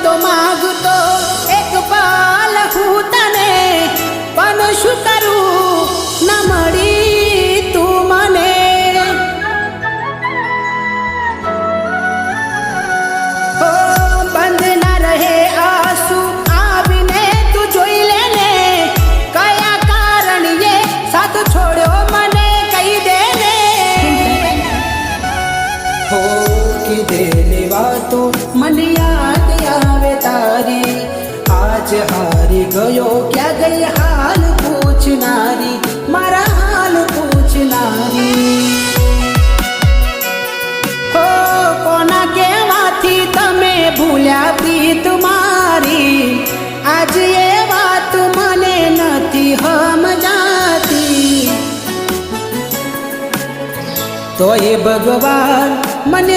તો માગતો એક પાલ હું તને, પણ શું કરું ન મળી તું મને. ઓ બંધ ના રહે આંસુ આવીને તું જોઈ લે ને, કયા કારણે સાથ છોડ્યો મને કહી દે ને. હો કીધેલી વાતો મને યાદ આવે તારી, આજ હારી ગયો ક્યાં ગઈ હાલ પૂછનારી, મારા હાલ પૂછનારી. હો કોના કહેવાથી તમે ભૂલ્યા પ્રીત મારી, આજ એ વાત મને નથી સમજાતી. તો એ ભગવાન મને